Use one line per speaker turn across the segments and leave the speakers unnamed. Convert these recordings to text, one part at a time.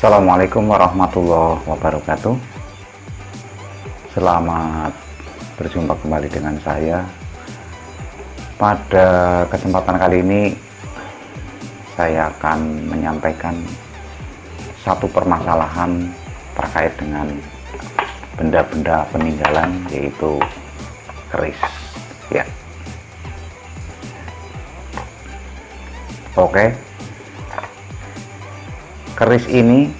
Assalamualaikum warahmatullahi wabarakatuh. Selamat berjumpa kembali dengan saya. Pada kesempatan kali ini saya akan menyampaikan satu permasalahan terkait dengan benda-benda peninggalan, yaitu keris ya. Oke, keris ini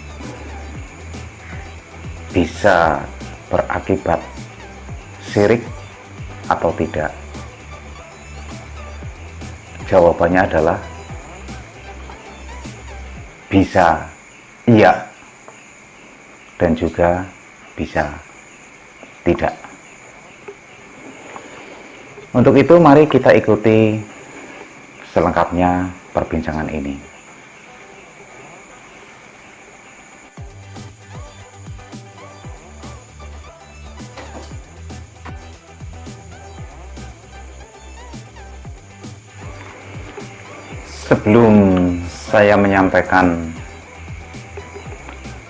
bisa berakibat syirik atau tidak? Jawabannya adalah bisa iya dan juga bisa tidak. Untuk itu mari kita ikuti selengkapnya perbincangan ini. Sebelum saya menyampaikan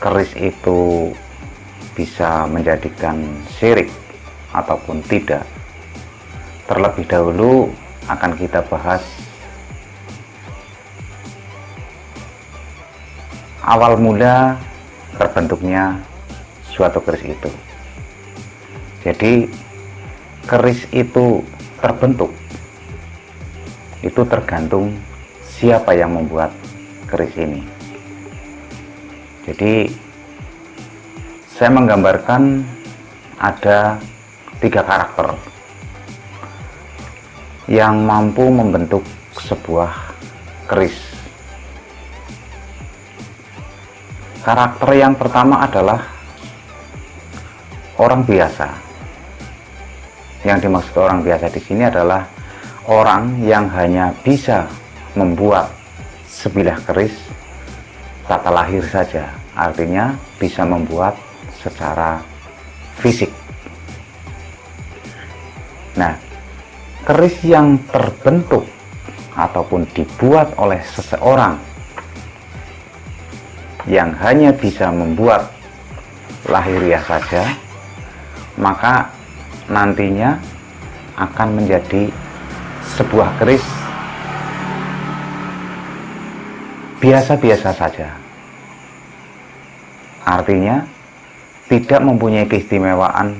keris itu bisa menjadikan syirik ataupun tidak, terlebih dahulu akan kita bahas awal mula terbentuknya suatu keris itu. Jadi keris itu terbentuk itu tergantung siapa yang membuat keris ini. Jadi saya menggambarkan ada 3 karakter yang mampu membentuk sebuah keris. Karakter yang pertama adalah orang biasa. Yang dimaksud orang biasa di sini adalah orang yang hanya bisa membuat sebilah keris tata lahir saja, artinya bisa membuat secara fisik. Nah, keris yang terbentuk ataupun dibuat oleh seseorang yang hanya bisa membuat lahiriah saja, maka nantinya akan menjadi sebuah keris biasa-biasa saja. Artinya tidak mempunyai keistimewaan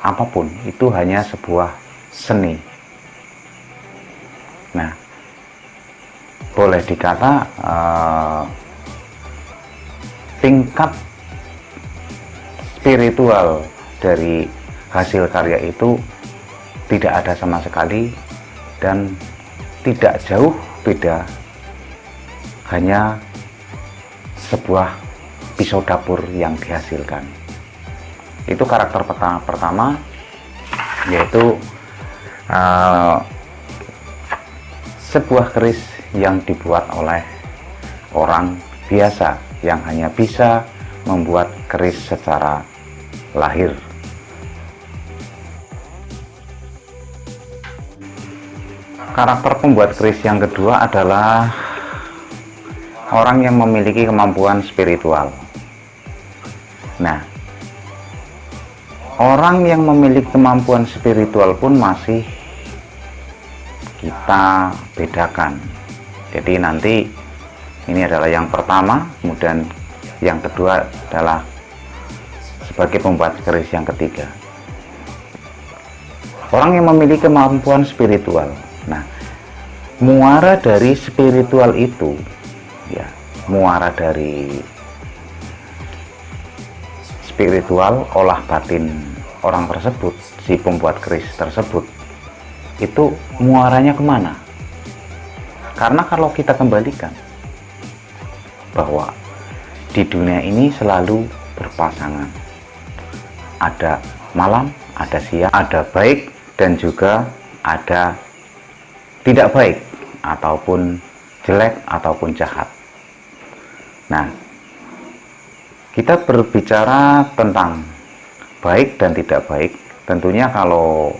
apapun, itu hanya sebuah seni. Nah, boleh dikata tingkat spiritual dari hasil karya itu tidak ada sama sekali dan tidak jauh beda, hanya sebuah pisau dapur yang dihasilkan. Itu karakter pertama, yaitu sebuah keris yang dibuat oleh orang biasa yang hanya bisa membuat keris secara lahir. Karakter pembuat keris yang kedua adalah orang yang memiliki kemampuan spiritual. Nah, orang yang memiliki kemampuan spiritual pun masih kita bedakan. Jadi nanti ini adalah yang pertama, kemudian yang kedua adalah sebagai pembuat keris yang ketiga. Orang yang memiliki kemampuan spiritual. Nah, muara dari spiritual itu, ya, muara dari spiritual olah batin orang tersebut, si pembuat keris tersebut, itu muaranya kemana? Karena kalau kita kembalikan bahwa di dunia ini selalu berpasangan, ada malam, ada siang, ada baik dan juga ada tidak baik ataupun jelek ataupun jahat. Nah, kita berbicara tentang baik dan tidak baik, tentunya kalau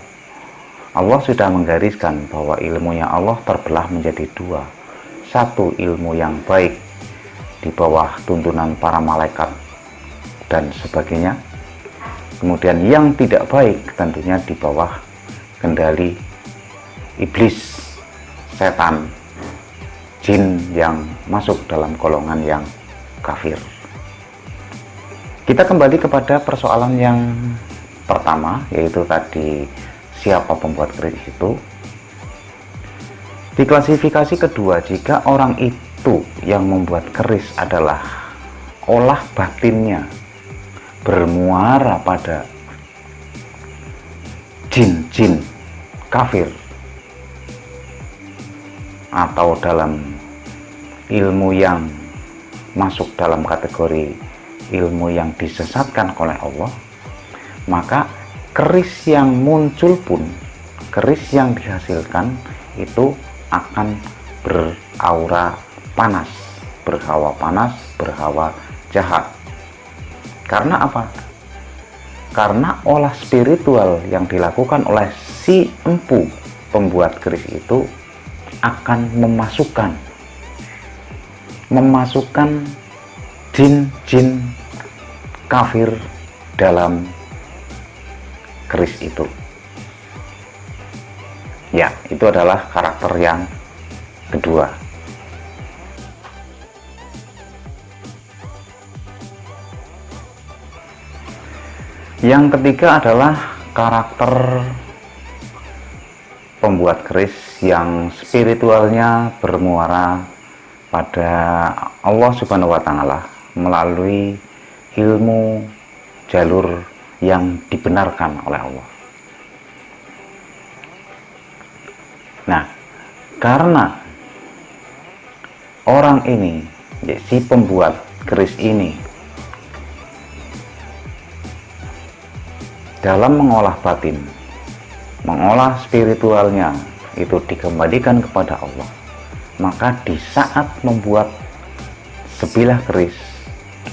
Allah sudah menggariskan bahwa ilmunya Allah terbelah menjadi 2. Satu ilmu yang baik di bawah tuntunan para malaikat dan sebagainya. Kemudian yang tidak baik tentunya di bawah kendali iblis, setan, jin yang masuk dalam golongan yang kafir. Kita kembali kepada persoalan yang pertama, yaitu tadi siapa pembuat keris itu. Di klasifikasi kedua, jika orang itu yang membuat keris adalah olah batinnya bermuara pada jin-jin kafir, atau dalam ilmu yang masuk dalam kategori ilmu yang disesatkan oleh Allah, maka keris yang muncul pun, keris yang dihasilkan itu akan beraura panas, berhawa jahat. Karena apa? Karena olah spiritual yang dilakukan oleh si empu pembuat keris itu akan memasukkan jin-jin kafir dalam keris itu. Ya, itu adalah karakter yang kedua. Yang ketiga adalah karakter pembuat keris yang spiritualnya bermuara pada Allah Subhanahu wa Ta'ala melalui ilmu jalur yang dibenarkan oleh Allah. Nah, karena orang ini, si pembuat keris ini, dalam mengolah batin, mengolah spiritualnya itu dikembalikan kepada Allah, maka di saat membuat sebilah keris,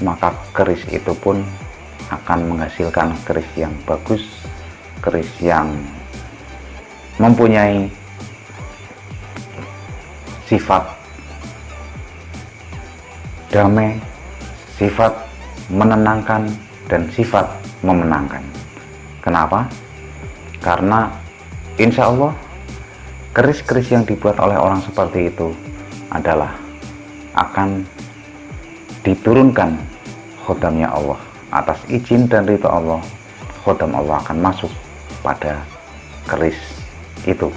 maka keris itu pun akan menghasilkan keris yang bagus, keris yang mempunyai sifat damai, sifat menenangkan, dan sifat memenangkan. Kenapa? Karena insya Allah keris-keris yang dibuat oleh orang seperti itu adalah akan diturunkan khodamnya Allah. Atas izin dan ridho Allah, khodam Allah akan masuk pada keris itu.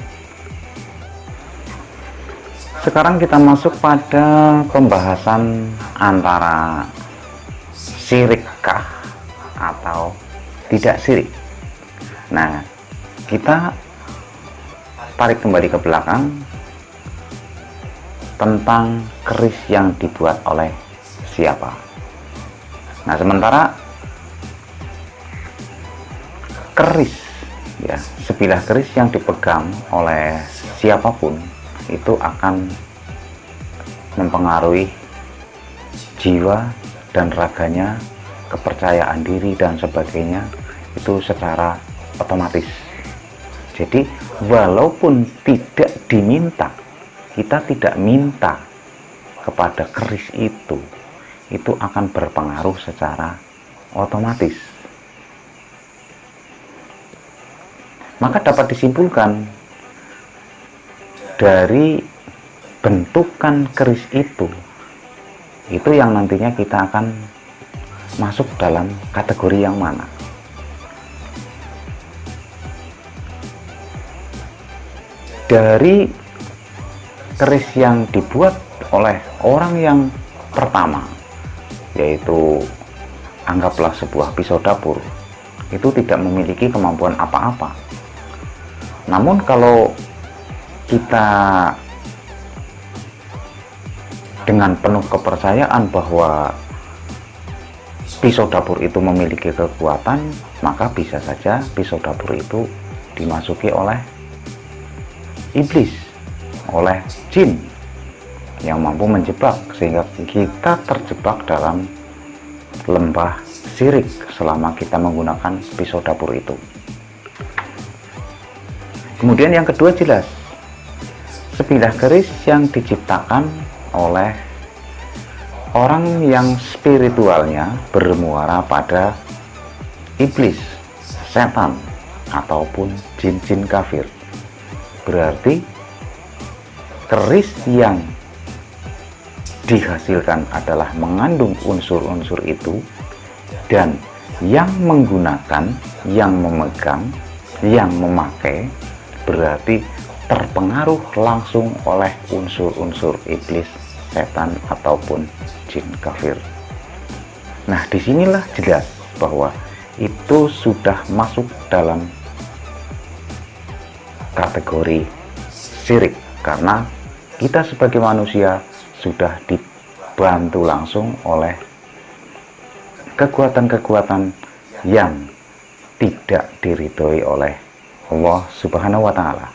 Sekarang kita masuk pada pembahasan antara syirikkah atau tidak syirik. Nah, kita tarik kembali ke belakang tentang keris yang dibuat oleh siapa. Nah, sementara keris, ya, sebilah keris yang dipegang oleh siapapun itu akan mempengaruhi jiwa dan raganya, kepercayaan diri dan sebagainya, itu secara otomatis. Jadi walaupun tidak diminta, kita tidak minta kepada keris itu akan berpengaruh secara otomatis. Maka dapat disimpulkan dari bentukan keris itu yang nantinya kita akan masuk dalam kategori yang mana. Dari keris yang dibuat oleh orang yang pertama, yaitu anggaplah sebuah pisau dapur, itu tidak memiliki kemampuan apa-apa. Namun kalau kita dengan penuh kepercayaan bahwa pisau dapur itu memiliki kekuatan, maka bisa saja pisau dapur itu dimasuki oleh iblis, oleh jin yang mampu menjebak, sehingga kita terjebak dalam lembah syirik selama kita menggunakan pisau dapur itu. Kemudian yang kedua, jelas sebilah keris yang diciptakan oleh orang yang spiritualnya bermuara pada iblis, setan, ataupun jin-jin kafir. Berarti keris yang dihasilkan adalah mengandung unsur-unsur itu, dan yang menggunakan, yang memegang, yang memakai berarti terpengaruh langsung oleh unsur-unsur iblis, setan, ataupun jin kafir. Nah, disinilah jelas bahwa itu sudah masuk dalam kategori syirik, karena kita sebagai manusia sudah dibantu langsung oleh kekuatan-kekuatan yang tidak diridhoi oleh Allah Subhanahu wa Ta'ala.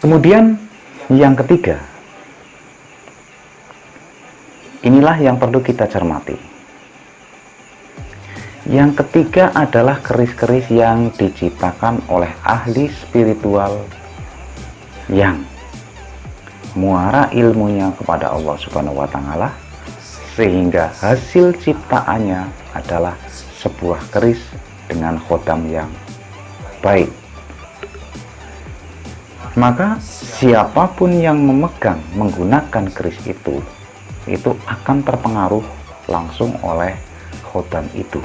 Kemudian yang ketiga, inilah yang perlu kita cermati. Yang ketiga adalah keris-keris yang diciptakan oleh ahli spiritual yang muara ilmunya kepada Allah Subhanahu wa Ta'ala, sehingga hasil ciptaannya adalah sebuah keris dengan khotam yang baik. Maka siapapun yang memegang, menggunakan keris itu akan terpengaruh langsung oleh khotam itu.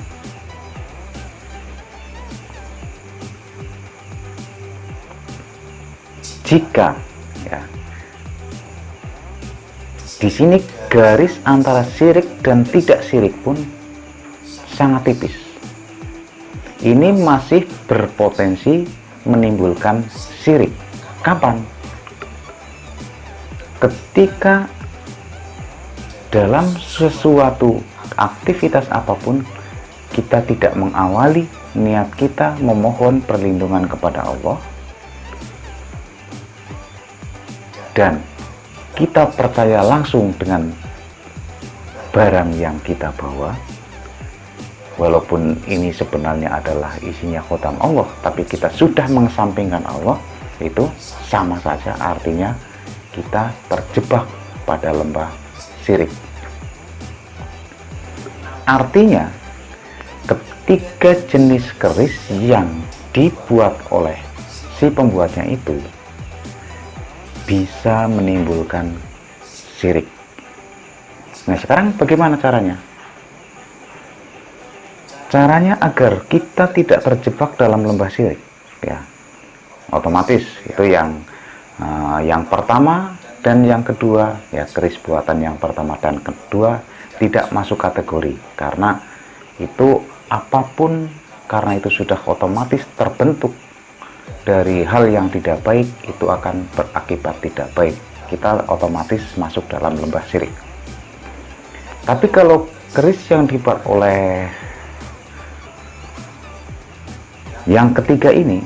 Jika ya, di sini garis antara syirik dan tidak syirik pun sangat tipis. Ini masih berpotensi menimbulkan syirik. Kapan? Ketika dalam sesuatu aktivitas apapun kita tidak mengawali niat kita memohon perlindungan kepada Allah, dan kita percaya langsung dengan barang yang kita bawa, walaupun ini sebenarnya adalah isinya khotam Allah, tapi kita sudah mengesampingkan Allah, itu sama saja artinya kita terjebak pada lembah syirik. Artinya ketiga jenis keris yang dibuat oleh si pembuatnya itu bisa menimbulkan syirik. Nah, sekarang bagaimana caranya? Caranya agar kita tidak terjebak dalam lembah syirik, ya. Otomatis itu yang pertama dan yang kedua, ya, keris buatan yang pertama dan kedua tidak masuk kategori, karena itu apapun, karena itu sudah otomatis terbentuk dari hal yang tidak baik, itu akan berakibat tidak baik. Kita otomatis masuk dalam lembah syirik. Tapi kalau keris yang dibuat oleh yang ketiga ini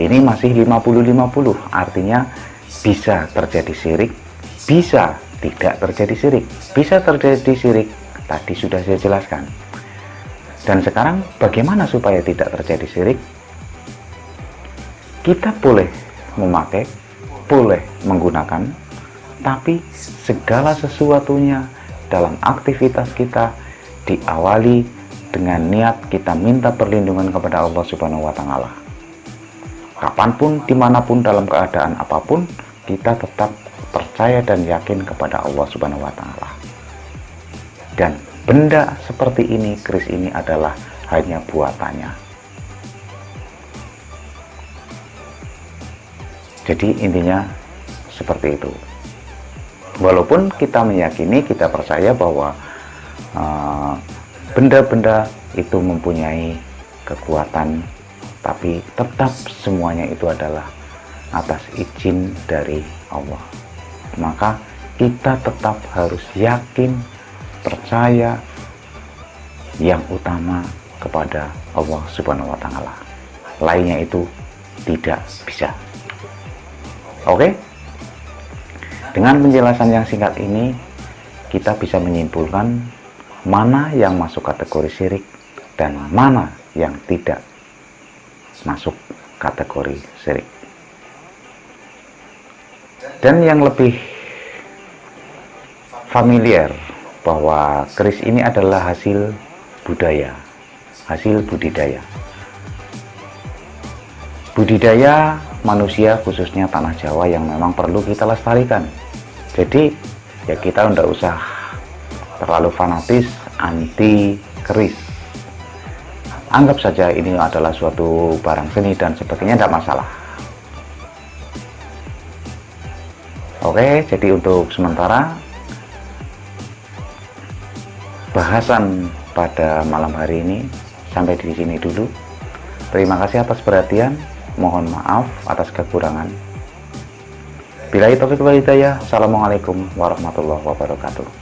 masih 50-50, artinya bisa terjadi syirik, bisa tidak terjadi syirik. Bisa terjadi syirik, tadi sudah saya jelaskan. Dan sekarang bagaimana supaya tidak terjadi syirik? Kita boleh memakai, boleh menggunakan, tapi segala sesuatunya dalam aktivitas kita diawali dengan niat kita minta perlindungan kepada Allah Subhanahu wa Ta'ala. Kapanpun, dimanapun, dalam keadaan apapun, kita tetap percaya dan yakin kepada Allah Subhanahu wa Ta'ala. Dan benda seperti ini, keris ini adalah hanya buatannya. Jadi intinya seperti itu. Walaupun kita meyakini, kita percaya bahwa benda-benda itu mempunyai kekuatan, tapi tetap semuanya itu adalah atas izin dari Allah. Maka kita tetap harus yakin, percaya yang utama kepada Allah Subhanahu wa Ta'ala. Lainnya itu tidak bisa. Oke? Dengan penjelasan yang singkat ini, kita bisa menyimpulkan mana yang masuk kategori syirik dan mana yang tidak masuk kategori syirik. Dan yang lebih familiar bahwa keris ini adalah hasil budaya, hasil budidaya. Budidaya manusia khususnya tanah Jawa yang memang perlu kita lestarikan. Jadi ya kita tidak usah terlalu fanatis anti keris. Anggap saja ini adalah suatu barang seni dan sebagainya, tidak masalah. Oke, jadi untuk sementara bahasan pada malam hari ini sampai di sini dulu. Terima kasih atas perhatian. Mohon maaf atas kekurangan. Billahi taufiq wal hidayah. Assalamualaikum warahmatullahi wabarakatuh.